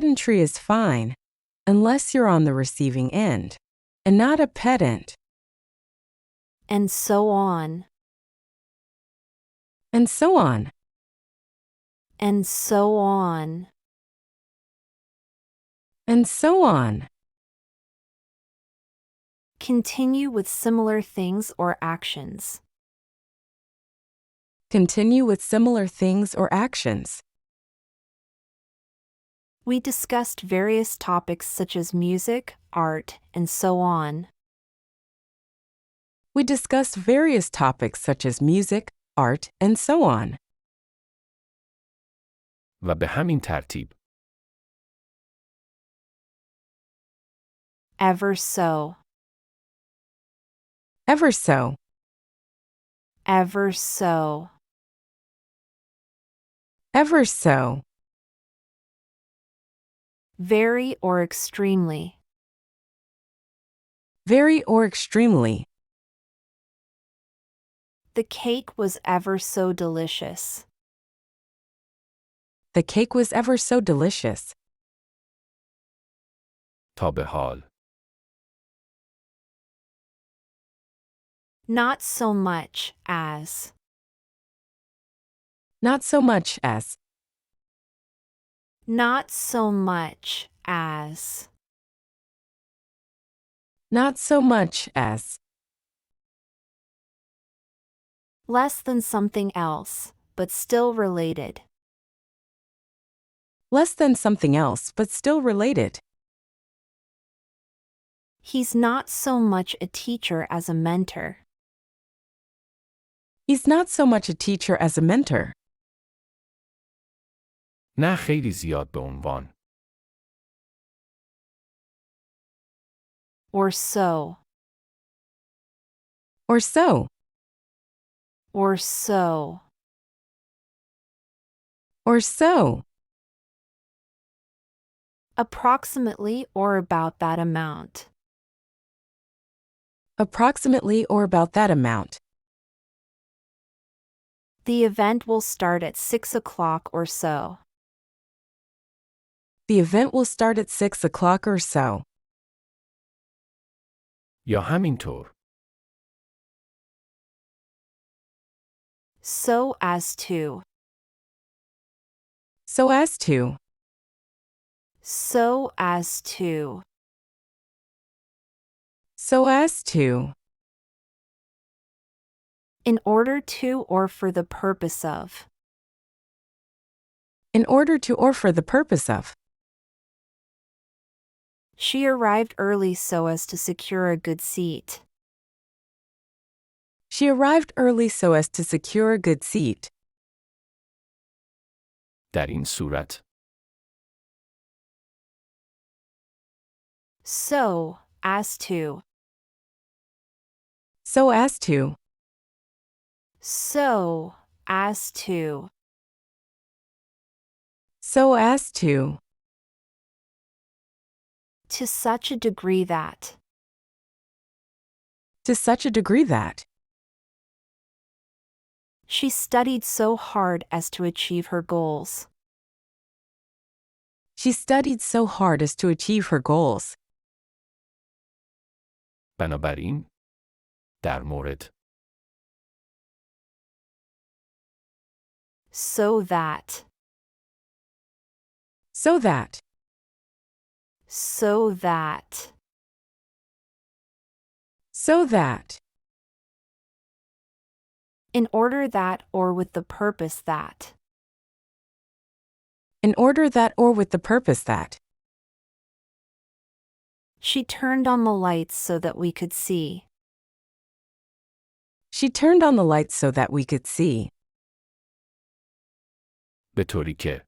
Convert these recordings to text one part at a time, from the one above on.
pedantry is fine, unless you're on the receiving end, and not a pedant. And so on. And so on. And so on. And so on. Continue with similar things or actions. Continue with similar things or actions. We discussed various topics such as music, art, and so on. We discussed various topics such as music, art, and so on. و به همین ترتیب. Ever so. Ever so. Ever so. Ever so. Very or extremely. Very or extremely. The cake was ever so delicious. The cake was ever so delicious. تا به حال. Not so much as. Not so much as. Not so much as. Not so much as. Less than something else, but still related. Less than something else, but still related. He's not so much a teacher as a mentor. He's not so much a teacher as a mentor. نه خیلی زیاد به عنوان. Or so. Or so. Or so. Or so. Approximately or about that amount. Approximately or about that amount. The event will start at 6 o'clock or so. The event will start at 6 o'clock or so. یا همینطور. So as to. So as to. So as to. So as to. In order to or for the purpose of. In order to or for the purpose of. She arrived early so as to secure a good seat. She arrived early so as to secure a good seat. در این صورت. So as to. So as to. So as to. So as to. To such a degree that. To such a degree that. She studied so hard as to achieve her goals. She studied so hard as to achieve her goals. بنابراین در مورد. So that. So that. So that. So that. In order that or with the purpose that. In order that or with the purpose that. She turned on the lights so that we could see. She turned on the lights so that we could see. بطوریکه.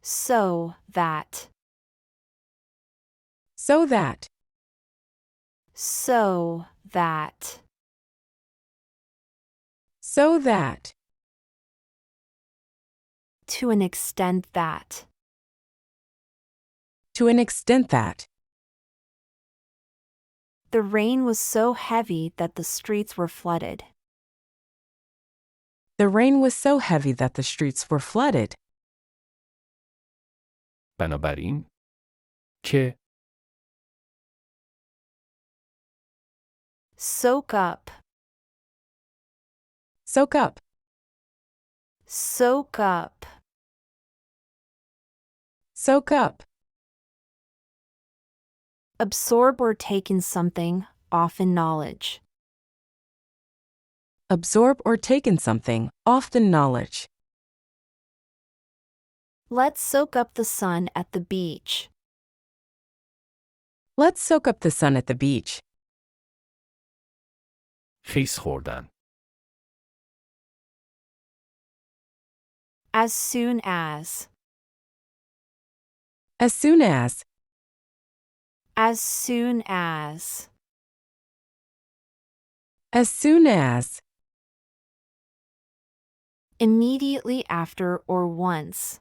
So that. So that. So that. So that. To an extent that. To an extent that. The rain was so heavy that the streets were flooded. The rain was so heavy that the streets were flooded. بنابراین که soak up, Soak up. soak up, Soak up. absorb or take in something, often knowledge. Absorb or take in something, often knowledge. Let's soak up the sun at the beach. Let's soak up the sun at the beach. خیس خوردن As soon as, As soon as. as soon as, As soon as. immediately after or once.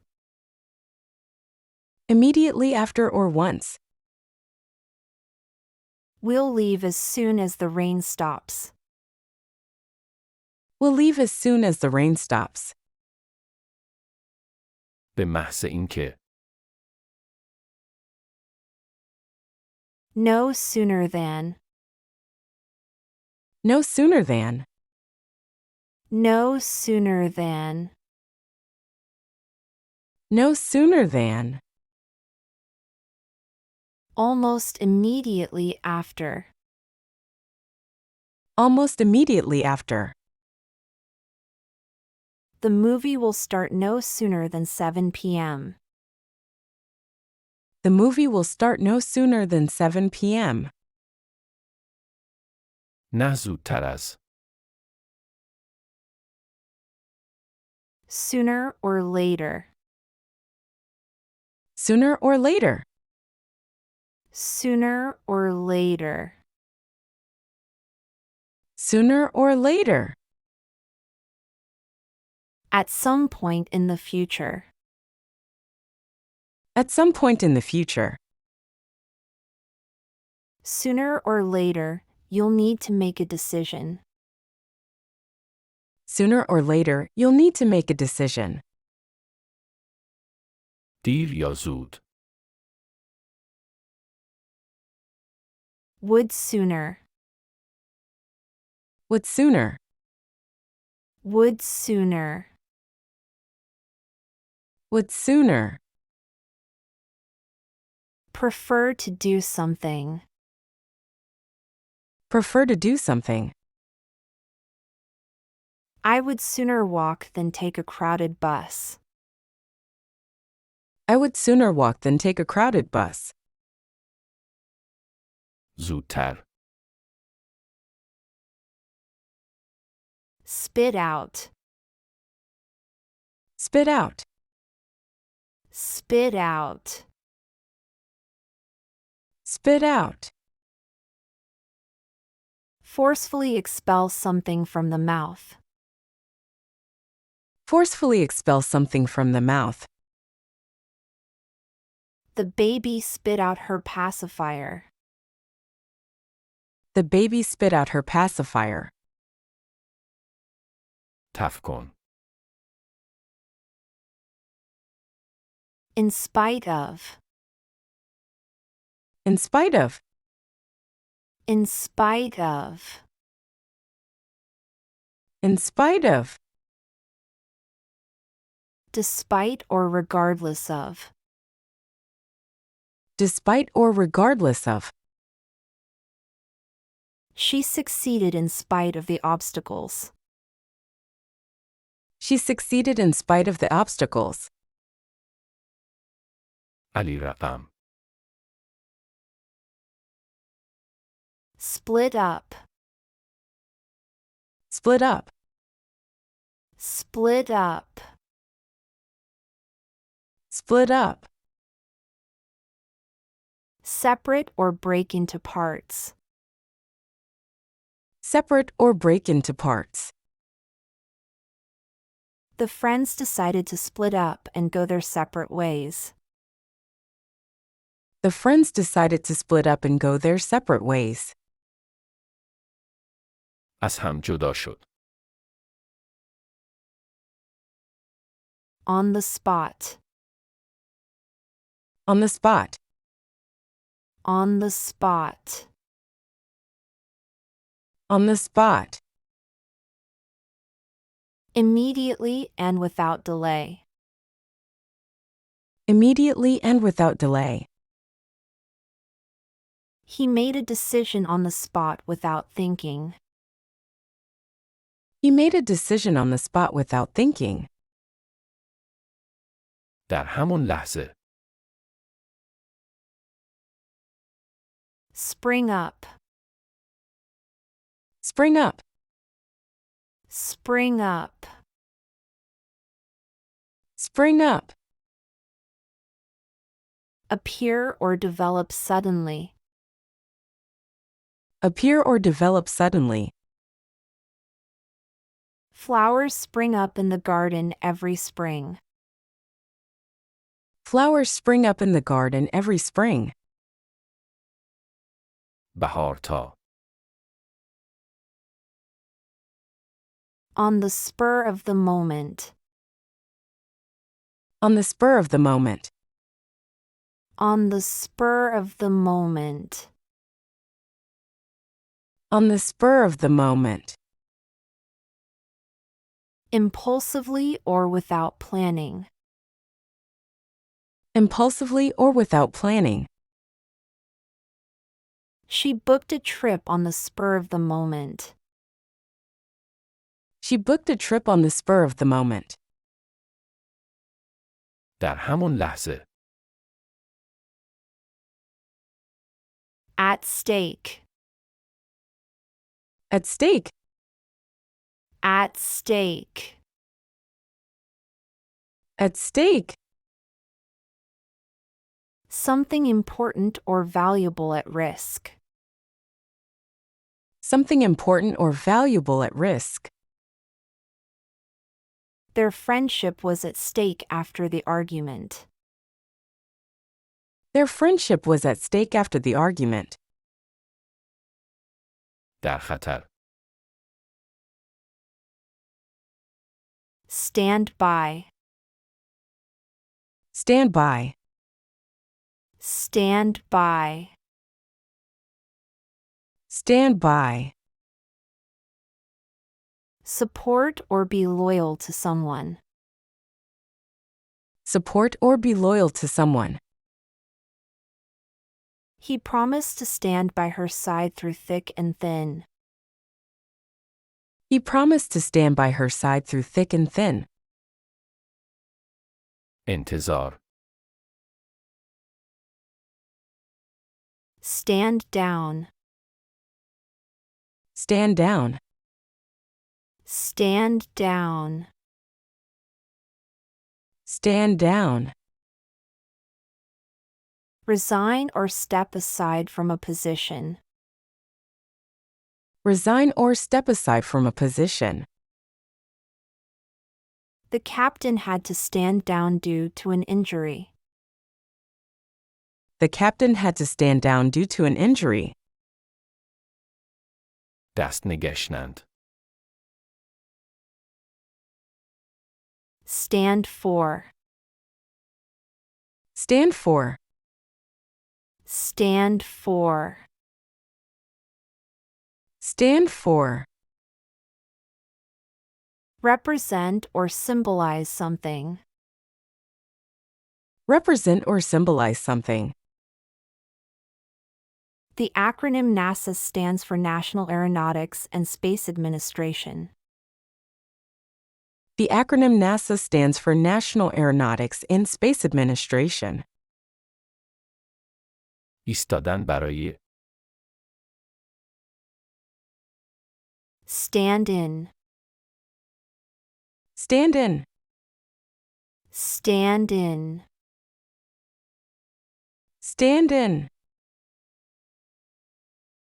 Immediately after or once. We'll leave as soon as the rain stops. We'll leave as soon as the rain stops. به محض اینکه No sooner than, No sooner than. no sooner than, No sooner than. almost immediately after. Almost immediately after. The movie will start no sooner than 7 p.m. The movie will start no sooner than 7 p.m. نه زودتر از Sooner or later. Sooner or later. Sooner or later. Sooner or later. At some point in the future. At some point in the future. Sooner or later, you'll need to make a decision. Sooner or later, you'll need to make a decision. دیر یا زود Would sooner. Would sooner. Would sooner. Would sooner. Prefer to do something. Prefer to do something. I would sooner walk than take a crowded bus. I would sooner walk than take a crowded bus. زودتر Spit out. Spit out. Spit out. Spit out. Forcefully expel something from the mouth. Forcefully expel something from the mouth. The baby spit out her pacifier. The baby spit out her pacifier. تف کن In spite of. In spite of. In spite of. In spite of. Despite or regardless of. Despite or regardless of. She succeeded in spite of the obstacles. She succeeded in spite of the obstacles. علیرغم Split up. Split up. Split up. Split up. Separate or break into parts. Separate or break into parts. The friends decided to split up and go their separate ways. The friends decided to split up and go their separate ways. از هم جدا شد On the spot. On the spot. On the spot. On the spot. Immediately and without delay. Immediately and without delay. He made a decision on the spot without thinking. He made a decision on the spot without thinking. در همان لحظه. Spring up. Spring up. Spring up. Spring up. Appear or develop suddenly. Appear or develop suddenly. Flowers spring up in the garden every spring. Flowers spring up in the garden every spring. بهار تا. On the spur of the moment. On the spur of the moment. On the spur of the moment. On the spur of the moment. Impulsively or without planning. Impulsively or without planning. She booked a trip on the spur of the moment. She booked a trip on the spur of the moment. در همان لحظه. At stake. At stake. At stake. At stake. Something important or valuable at risk. Something important or valuable at risk. Their friendship was at stake after the argument. Their friendship was at stake after the argument. در خطر. Stand by. Stand by. Stand by. Stand by. Support or be loyal to someone. Support or be loyal to someone. He promised to stand by her side through thick and thin. He promised to stand by her side through thick and thin. انتظار. Stand down. Stand down. Stand down. Stand down. Resign or step aside from a position. Resign or step aside from a position. The captain had to stand down due to an injury. The captain had to stand down due to an injury. دست نگشنند. Stand for. Stand for. Stand for. Stand for. Represent or symbolize something. Represent or symbolize something. The acronym NASA stands for National Aeronautics and Space Administration. The acronym NASA stands for National Aeronautics and Space Administration. ایستادن برای. Stand in. Stand in. Stand in. Stand in.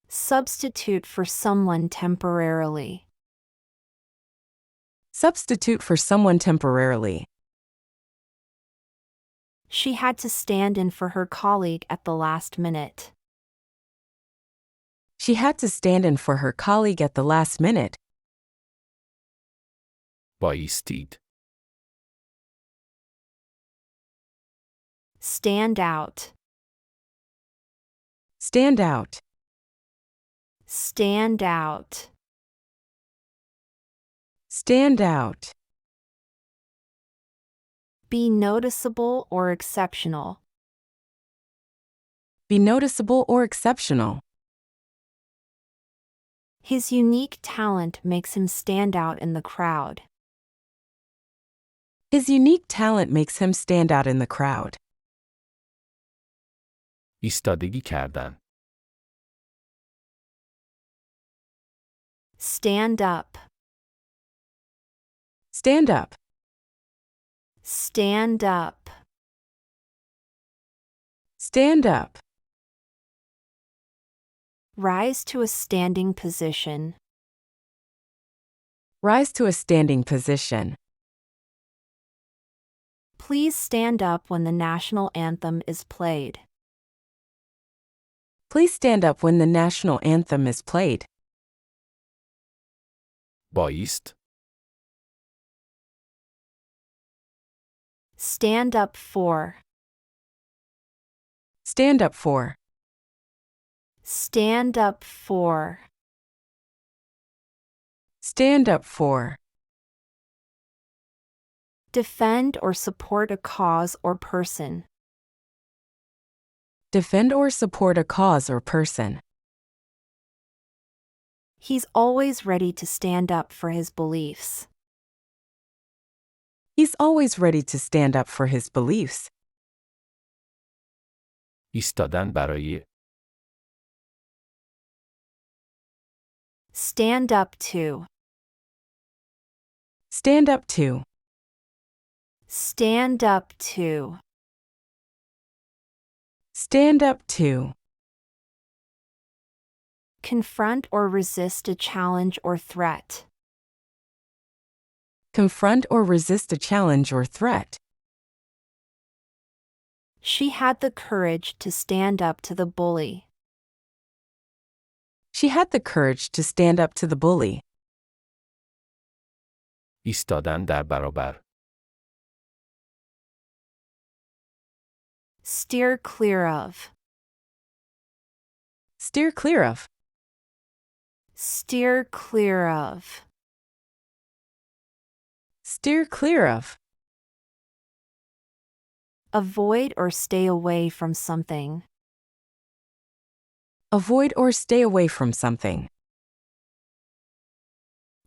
Substitute for someone temporarily. Substitute for someone temporarily. She had to stand in for her colleague at the last minute. She had to stand in for her colleague at the last minute. بایستید. Stand out. Stand out. Stand out. Stand out. Be noticeable or exceptional. Be noticeable or exceptional. His unique talent makes him stand out in the crowd. His unique talent makes him stand out in the crowd. ایستادگی کردن. Stand up. Stand up. Stand up. Stand up. Rise to a standing position. Rise to a standing position. Please stand up when the national anthem is played. Please stand up when the national anthem is played. بایست. Stand up for. Stand up for. Stand up for. Stand up for. Defend or support a cause or person. Defend or support a cause or person. He's always ready to stand up for his beliefs. He's always ready to stand up for his beliefs. ایستادن برای. Stand up to. Stand up to. Stand up to. Stand up to. Confront or resist a challenge or threat. Confront or resist a challenge or threat. She had the courage to stand up to the bully. She had the courage to stand up to the bully. ایستادن در برابر. Steer clear of. Steer clear of. Steer clear of. Steer clear of. Avoid or stay away from something. Avoid or stay away from something.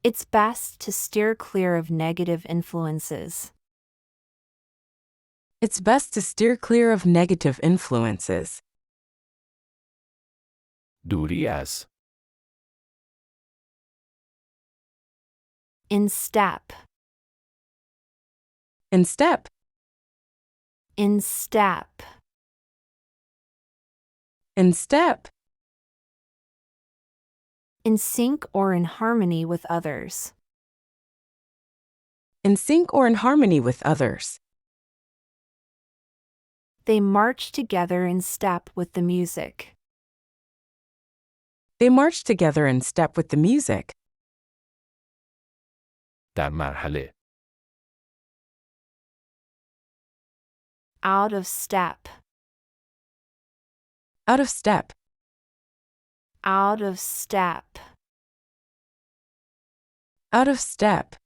It's best to steer clear of negative influences. It's best to steer clear of negative influences. دوری از. In step. In step. In step. In step. In sync or in harmony with others. In sync or in harmony with others. They march together in step with the music. They march together in step with the music. در مرحله. Out of step. Out of step. Out of step. Out of step.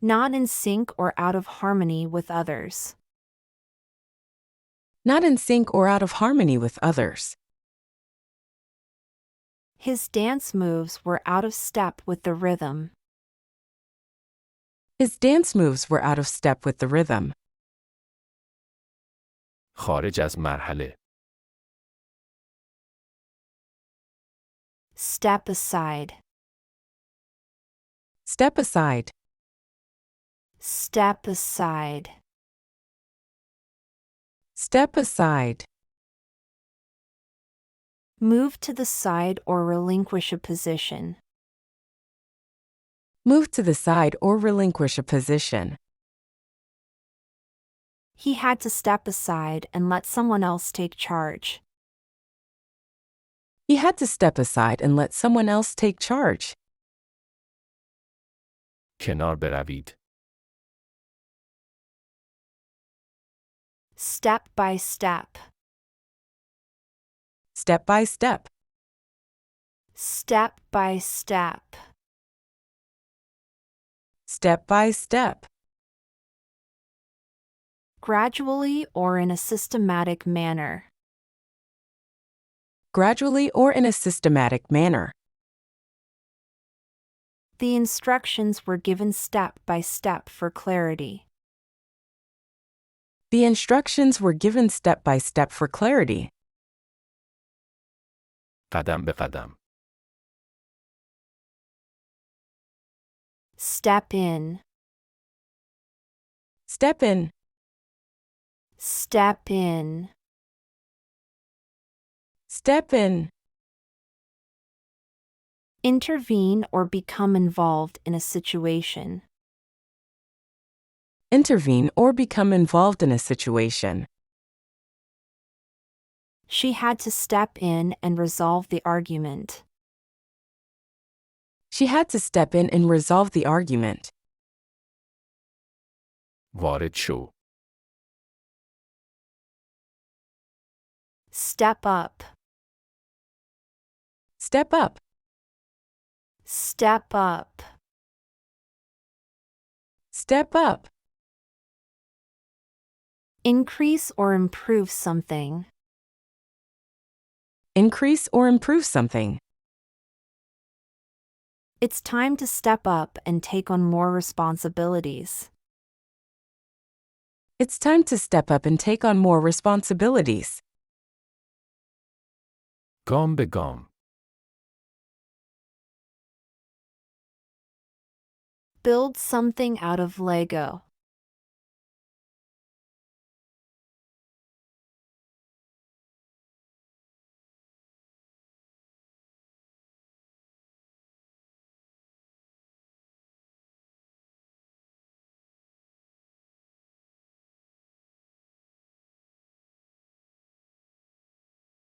Not in sync or out of harmony with others. Not in sync or out of harmony with others. His dance moves were out of step with the rhythm. His dance moves were out of step with the rhythm. خارج از مرحله. Step aside. Step aside. Step aside. Step aside. Move to the side or relinquish a position. Move to the side or relinquish a position. He had to step aside and let someone else take charge. He had to step aside and let someone else take charge. کنار بروید. Step by step. Step by step. Step by step. Step by step. Gradually or in a systematic manner. Gradually or in a systematic manner. The instructions were given step by step for clarity. The instructions were given step by step for clarity. قدم به قدم. Step in. Step in. Step in. Step in. Intervene or become involved in a situation. Intervene or become involved in a situation. She had to step in and resolve the argument. She had to step in and resolve the argument. وارد شو. Step up. Step up. Step up. Step up. Increase or improve something. Increase or improve something. It's time to step up and take on more responsibilities. It's time to step up and take on more responsibilities. گام به گام. Build something out of Lego.